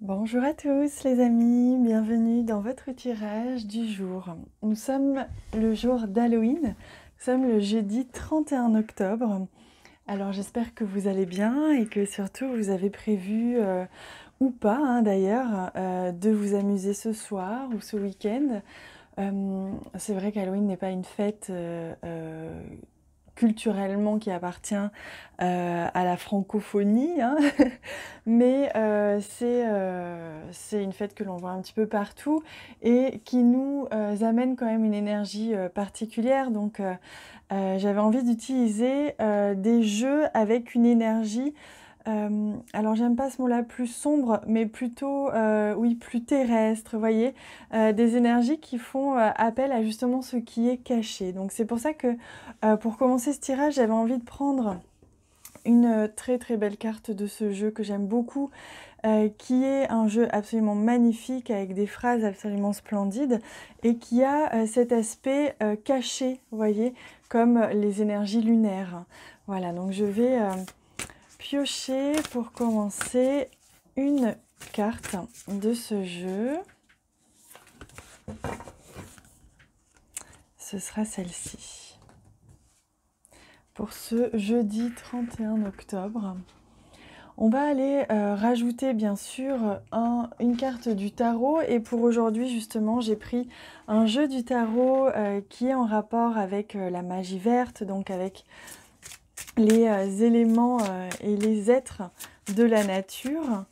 Bonjour à tous les amis, bienvenue dans votre tirage du jour. Nous sommes le jour d'Halloween, nous sommes le jeudi 31 octobre. Alors j'espère que vous allez bien et que surtout vous avez prévu, ou pas d'ailleurs, de vous amuser ce soir ou ce week-end. C'est vrai qu'Halloween n'est pas une fête culturellement qui appartient à la francophonie, hein. Mais c'est une fête que l'on voit un petit peu partout et qui nous amène quand même une énergie particulière. Donc j'avais envie d'utiliser des jeux avec une énergie, alors j'aime pas ce mot-là, plus sombre, mais plutôt, oui, plus terrestre, vous voyez, des énergies qui font appel à justement ce qui est caché. Donc c'est pour ça que pour commencer ce tirage, j'avais envie de prendre une très très belle carte de ce jeu que j'aime beaucoup, qui est un jeu absolument magnifique avec des phrases absolument splendides et qui a cet aspect caché, vous voyez, comme les énergies lunaires. Voilà, donc je vais piocher pour commencer une carte de ce jeu. Ce sera celle-ci. Pour ce jeudi 31 octobre, on va aller rajouter bien sûr une carte du tarot. Et pour aujourd'hui justement, j'ai pris un jeu du tarot qui est en rapport avec la magie verte, donc avec les éléments et les êtres de la nature.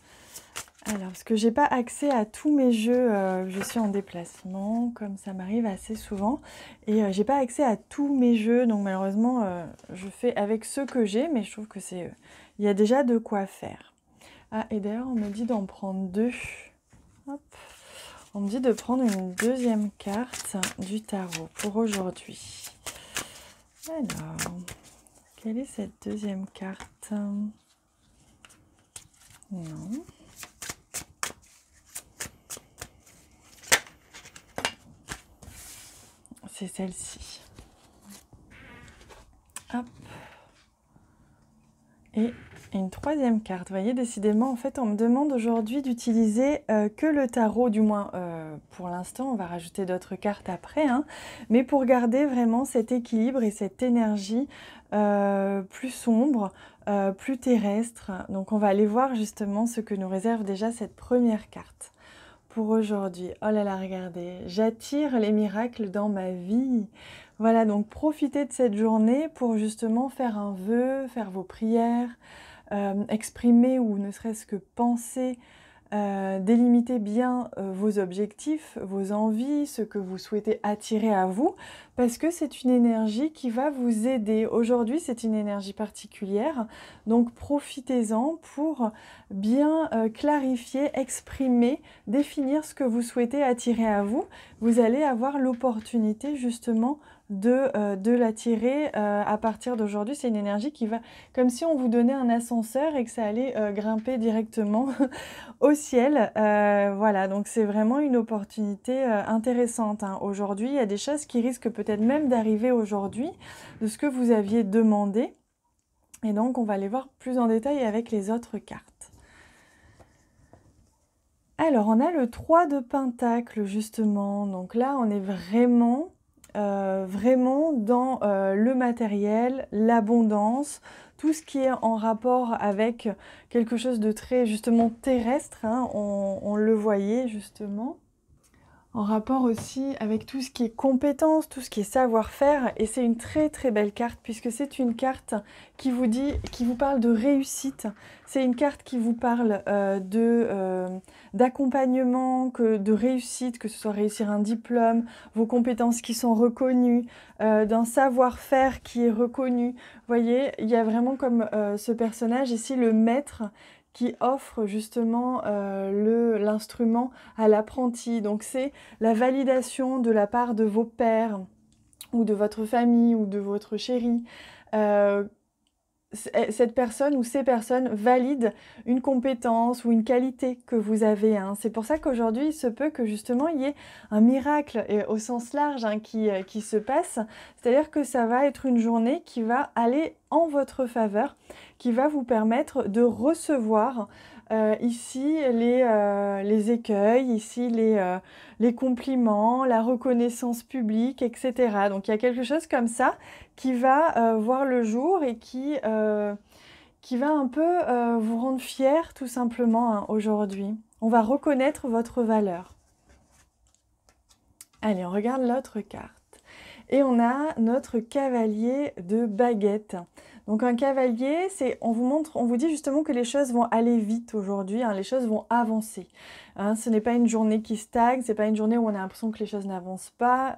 Alors, parce que j'ai pas accès à tous mes jeux, je suis en déplacement, comme ça m'arrive assez souvent, et j'ai pas accès à tous mes jeux, donc malheureusement, je fais avec ceux que j'ai, mais je trouve que c'est, il y a déjà de quoi faire. Ah, et d'ailleurs, on me dit d'en prendre deux. Hop. On me dit de prendre une deuxième carte du tarot pour aujourd'hui. Alors, quelle est cette deuxième carte? Non. C'est celle-ci. Hop. Et une troisième carte. Vous voyez, décidément, en fait, on me demande aujourd'hui d'utiliser que le tarot, du moins pour l'instant. On va rajouter d'autres cartes après, hein, mais pour garder vraiment cet équilibre et cette énergie plus sombre, plus terrestre. Donc, on va aller voir justement ce que nous réserve déjà cette première carte. Pour aujourd'hui, oh là là, regardez, j'attire les miracles dans ma vie. Voilà, donc profitez de cette journée pour justement faire un vœu, faire vos prières, exprimer ou ne serait-ce que penser, délimiter bien vos objectifs, vos envies, ce que vous souhaitez attirer à vous, parce que c'est une énergie qui va vous aider. Aujourd'hui, c'est une énergie particulière, donc profitez-en pour bien clarifier, exprimer, définir ce que vous souhaitez attirer à vous. Vous allez avoir l'opportunité justement de l'attirer à partir d'aujourd'hui. C'est une énergie qui va, comme si on vous donnait un ascenseur et que ça allait grimper directement au ciel. Voilà, donc c'est vraiment une opportunité intéressante, hein. Aujourd'hui, il y a des choses qui risquent peut-être même d'arriver aujourd'hui, de ce que vous aviez demandé. Et donc, on va aller voir plus en détail avec les autres cartes. Alors, on a le 3 de Pentacle, justement. Donc là, on est vraiment dans le matériel, l'abondance, tout ce qui est en rapport avec quelque chose de très justement terrestre, hein, on le voyait justement. En rapport aussi avec tout ce qui est compétence, tout ce qui est savoir-faire, et c'est une très très belle carte puisque c'est une carte qui vous dit, qui vous parle de réussite. C'est une carte qui vous parle d'accompagnement, de réussite, que ce soit réussir un diplôme, vos compétences qui sont reconnues, d'un savoir-faire qui est reconnu. Vous voyez, il y a vraiment comme ce personnage ici, le maître, qui offre justement l'instrument à l'apprenti. Donc c'est la validation de la part de vos pairs ou de votre famille ou de votre chéri. Cette personne ou ces personnes valident une compétence ou une qualité que vous avez, hein. C'est pour ça qu'aujourd'hui, il se peut que justement, il y ait un miracle au sens large, hein, qui se passe. C'est-à-dire que ça va être une journée qui va aller en votre faveur, qui va vous permettre de recevoir ici les écueils, ici les compliments, la reconnaissance publique, etc. Donc il y a quelque chose comme ça qui va voir le jour et qui va un peu vous rendre fier tout simplement hein, aujourd'hui. On va reconnaître votre valeur. Allez, on regarde l'autre carte. Et on a notre cavalier de baguette. Donc un cavalier, on vous dit justement que les choses vont aller vite aujourd'hui, hein, les choses vont avancer. Hein, ce n'est pas une journée qui stagne, c'est pas une journée où on a l'impression que les choses n'avancent pas.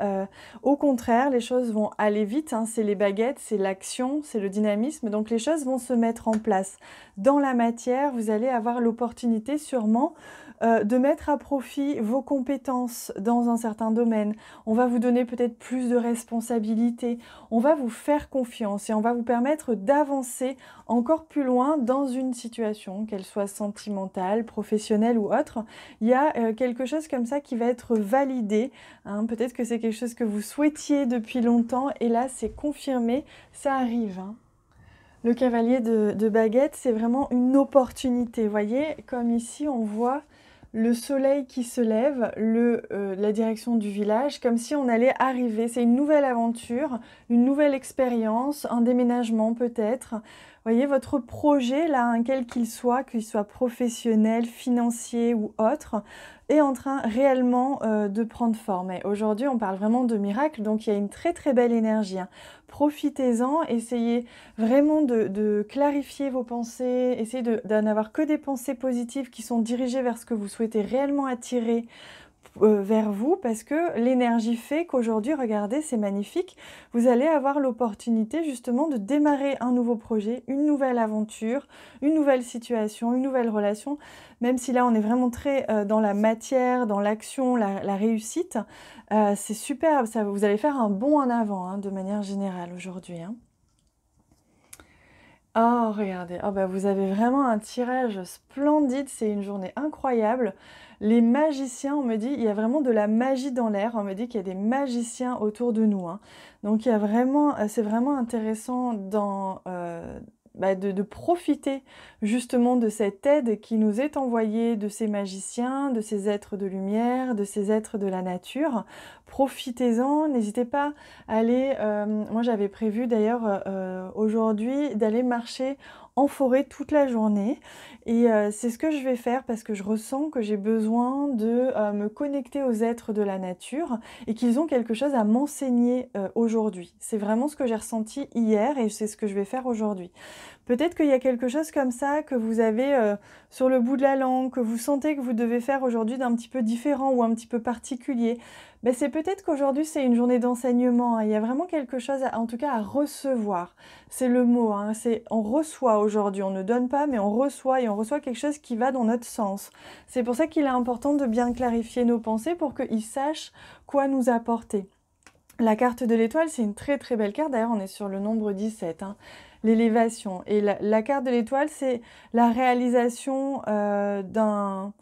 Au contraire, les choses vont aller vite, hein, c'est les baguettes, c'est l'action, c'est le dynamisme. Donc les choses vont se mettre en place. Dans la matière, vous allez avoir l'opportunité sûrement de mettre à profit vos compétences dans un certain domaine. On va vous donner peut-être plus de responsabilités. On va vous faire confiance et on va vous permettre d'avancer encore plus loin dans une situation, qu'elle soit sentimentale, professionnelle ou autre. Il y a quelque chose comme ça qui va être validé. Hein. Peut-être que c'est quelque chose que vous souhaitiez depuis longtemps et là c'est confirmé, ça arrive. Hein. Le cavalier de baguette, c'est vraiment une opportunité. Vous voyez, comme ici on voit le soleil qui se lève, la direction du village, comme si on allait arriver. C'est une nouvelle aventure, une nouvelle expérience, un déménagement peut-être. Vous voyez, votre projet, là, hein, quel qu'il soit professionnel, financier ou autre, est en train réellement de prendre forme. Et aujourd'hui, on parle vraiment de miracle, donc il y a une très très belle énergie. Hein. Profitez-en, essayez vraiment de clarifier vos pensées, essayez de n'avoir que des pensées positives qui sont dirigées vers ce que vous souhaitez réellement attirer vers vous, parce que l'énergie fait qu'aujourd'hui, regardez, c'est magnifique, vous allez avoir l'opportunité justement de démarrer un nouveau projet, une nouvelle aventure, une nouvelle situation, une nouvelle relation, même si là on est vraiment très dans la matière, dans l'action, la réussite, c'est super, ça, vous allez faire un bond en avant hein, de manière générale aujourd'hui. Hein. Oh, regardez, oh, bah, vous avez vraiment un tirage splendide, c'est une journée incroyable. Les magiciens, on me dit, il y a vraiment de la magie dans l'air, on me dit qu'il y a des magiciens autour de nous. Hein. Donc il y a vraiment, c'est vraiment intéressant de profiter justement de cette aide qui nous est envoyée de ces magiciens, de ces êtres de lumière, de ces êtres de la nature. Profitez-en, n'hésitez pas à aller, moi j'avais prévu d'ailleurs aujourd'hui d'aller marcher en forêt toute la journée et c'est ce que je vais faire parce que je ressens que j'ai besoin de me connecter aux êtres de la nature et qu'ils ont quelque chose à m'enseigner aujourd'hui. C'est vraiment ce que j'ai ressenti hier et c'est ce que je vais faire aujourd'hui. Peut-être qu'il y a quelque chose comme ça que vous avez sur le bout de la langue, que vous sentez que vous devez faire aujourd'hui d'un petit peu différent ou un petit peu particulier. Ben c'est peut-être qu'aujourd'hui c'est une journée d'enseignement. Hein. Il y a vraiment quelque chose, en tout cas, à recevoir. C'est le mot. Hein. On reçoit aujourd'hui. On ne donne pas, mais on reçoit et on reçoit quelque chose qui va dans notre sens. C'est pour ça qu'il est important de bien clarifier nos pensées pour qu'ils sachent quoi nous apporter. La carte de l'étoile, c'est une très très belle carte. D'ailleurs, on est sur le nombre 17. Hein. L'élévation. Et la carte de l'étoile, c'est la réalisation d'un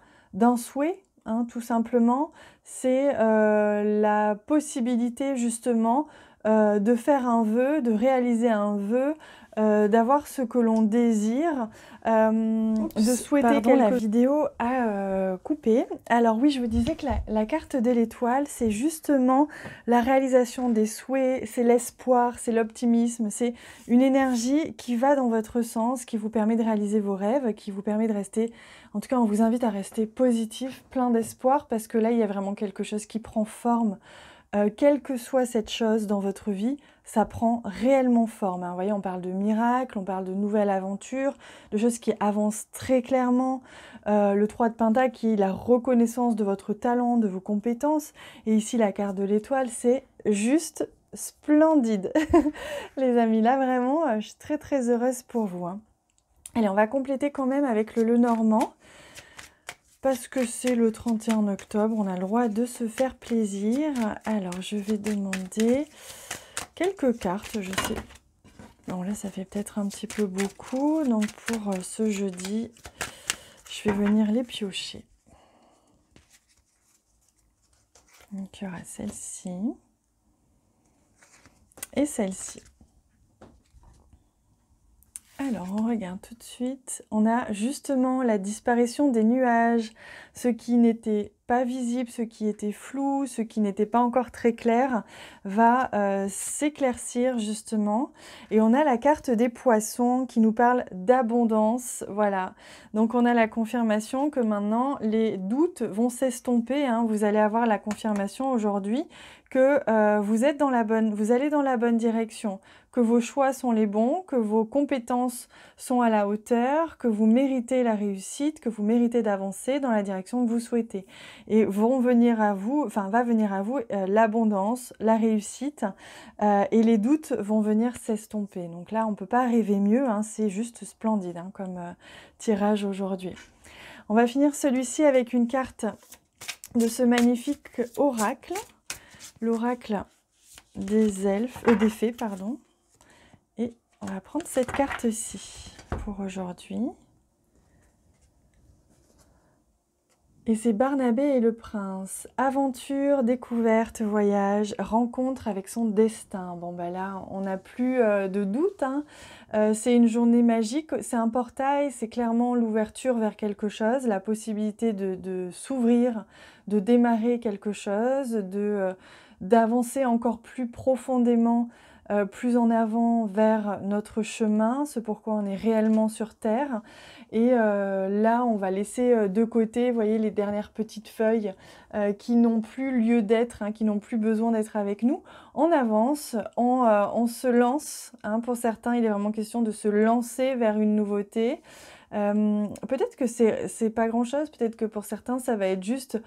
souhait, hein, tout simplement. C'est la possibilité justement de faire un vœu, de réaliser un vœu, d'avoir ce que l'on désire, de souhaiter quelque chose. La vidéo a coupé. Alors oui, je vous disais que la carte de l'étoile, c'est justement la réalisation des souhaits, c'est l'espoir, c'est l'optimisme, c'est une énergie qui va dans votre sens, qui vous permet de réaliser vos rêves, qui vous permet de rester, en tout cas on vous invite à rester positif, plein d'espoir, parce que là il y a vraiment quelque chose qui prend forme. Quelle que soit cette chose dans votre vie, ça prend réellement forme. Hein. Vous voyez, on parle de miracle, on parle de nouvelles aventures, de choses qui avancent très clairement. Le 3 de Pentacle qui est la reconnaissance de votre talent, de vos compétences. Et ici, la carte de l'étoile, c'est juste splendide. Les amis, là vraiment, je suis très très heureuse pour vous. Hein. Allez, on va compléter quand même avec le Lenormand. Parce que c'est le 31 octobre, on a le droit de se faire plaisir. Alors, je vais demander quelques cartes, je sais. Bon, là, ça fait peut-être un petit peu beaucoup. Donc, pour ce jeudi, je vais venir les piocher. Donc, il y aura celle-ci. Et celle-ci. Alors, on regarde tout de suite. On a justement la disparition des nuages, ce qui n'était pas visible, ce qui était flou, ce qui n'était pas encore très clair, va s'éclaircir justement. Et on a la carte des poissons qui nous parle d'abondance. Voilà. Donc, on a la confirmation que maintenant, les doutes vont s'estomper, hein. Vous allez avoir la confirmation aujourd'hui que vous allez dans la bonne direction, que vos choix sont les bons, que vos compétences sont à la hauteur, que vous méritez la réussite, que vous méritez d'avancer dans la direction que vous souhaitez. Et va venir à vous l'abondance, la réussite, et les doutes vont venir s'estomper. Donc là, on ne peut pas rêver mieux, hein, c'est juste splendide hein, comme tirage aujourd'hui. On va finir celui-ci avec une carte de ce magnifique oracle. L'oracle des elfes, des fées, pardon. Et on va prendre cette carte-ci pour aujourd'hui. Et c'est Barnabé et le prince. Aventure, découverte, voyage, rencontre avec son destin. Bon ben là, on n'a plus de doute, hein. C'est une journée magique, c'est un portail, c'est clairement l'ouverture vers quelque chose, la possibilité de s'ouvrir, de démarrer quelque chose, d'avancer encore plus profondément, plus en avant vers notre chemin, ce pourquoi on est réellement sur Terre. Et là, on va laisser de côté, vous voyez, les dernières petites feuilles qui n'ont plus lieu d'être, hein, qui n'ont plus besoin d'être avec nous. On avance, on se lance. Hein, pour certains, il est vraiment question de se lancer vers une nouveauté. Peut-être que c'est pas grand-chose, peut-être que pour certains, ça va être juste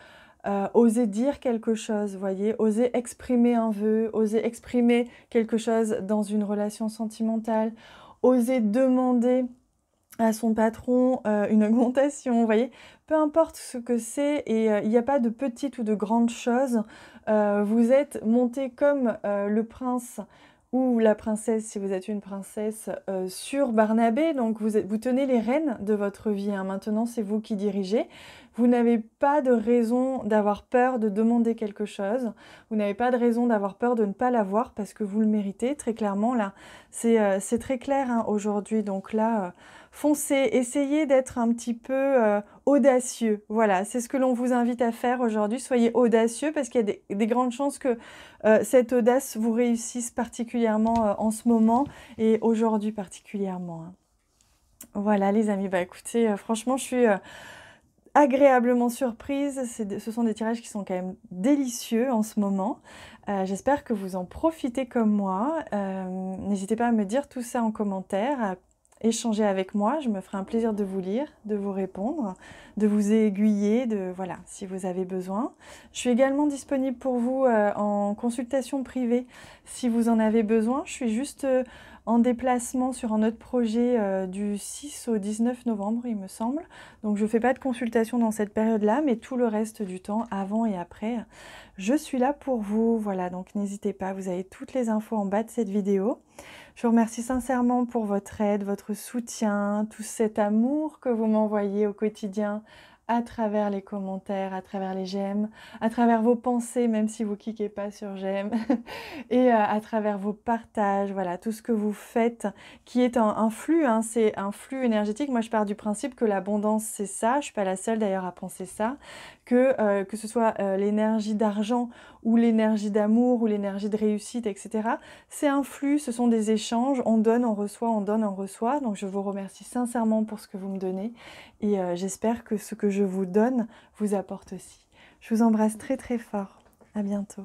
oser dire quelque chose, vous voyez, oser exprimer un vœu, oser exprimer quelque chose dans une relation sentimentale, oser demander à son patron une augmentation, vous voyez, peu importe ce que c'est, et il n'y a pas de petite ou de grande chose. Vous êtes monté comme le prince ou la princesse, si vous êtes une princesse, sur Barnabé, donc vous tenez les rênes de votre vie, hein. Maintenant c'est vous qui dirigez. Vous n'avez pas de raison d'avoir peur de demander quelque chose, vous n'avez pas de raison d'avoir peur de ne pas l'avoir parce que vous le méritez, très clairement, là, c'est très clair hein, aujourd'hui, donc là, foncez, essayez d'être un petit peu audacieux, voilà, c'est ce que l'on vous invite à faire aujourd'hui, soyez audacieux parce qu'il y a des grandes chances que cette audace vous réussisse particulièrement en ce moment et aujourd'hui particulièrement. Hein. Voilà les amis, bah écoutez, franchement je suis agréablement surprise, ce sont des tirages qui sont quand même délicieux en ce moment. J'espère que vous en profitez comme moi. N'hésitez pas à me dire tout ça en commentaire, à échanger avec moi, je me ferai un plaisir de vous lire, de vous répondre, de vous aiguiller, voilà, si vous avez besoin. Je suis également disponible pour vous en consultation privée si vous en avez besoin. Je suis juste en déplacement sur un autre projet du 6 au 19 novembre, il me semble. Donc je ne fais pas de consultation dans cette période-là, mais tout le reste du temps, avant et après, je suis là pour vous. Voilà, donc n'hésitez pas, vous avez toutes les infos en bas de cette vidéo. Je vous remercie sincèrement pour votre aide, votre soutien, tout cet amour que vous m'envoyez au quotidien à travers les commentaires, à travers les j'aime, à travers vos pensées, même si vous cliquez pas sur j'aime, et à travers vos partages, voilà, tout ce que vous faites, qui est un flux, hein, c'est un flux énergétique. Moi, je pars du principe que l'abondance, c'est ça, je suis pas la seule d'ailleurs à penser ça, que ce soit l'énergie d'argent ou l'énergie d'amour ou l'énergie de réussite, etc. C'est un flux, ce sont des échanges, on donne, on reçoit, on donne, on reçoit. Donc je vous remercie sincèrement pour ce que vous me donnez et j'espère que ce que je vous donne vous apporte aussi. Je vous embrasse très très fort. À bientôt.